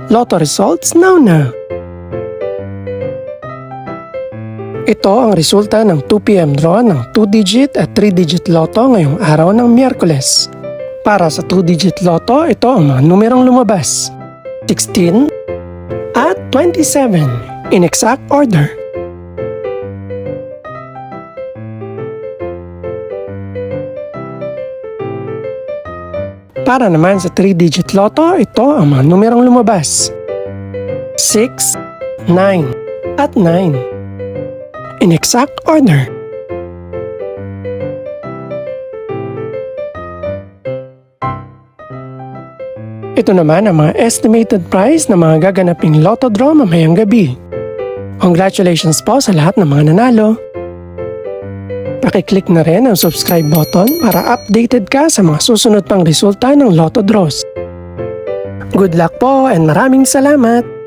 Lotto results now. Ito ang resulta ng 2 PM draw ng 2-digit at 3-digit lotto ngayong araw ng Miyerkules. Para sa 2-digit lotto, ito ang mga numerong lumabas: 16 at 27 in exact order. Para naman sa 3-digit lotto, ito ang mga numerong lumabas: 6, 9 at 9 in exact order. Ito naman ang mga estimated price ng mga gaganaping lotto draw mamayang gabi. Congratulations po sa lahat ng mga nanalo. Pakiclick na rin ang subscribe button para updated ka sa mga susunod pang resulta ng lotto draws. Good luck po and maraming salamat!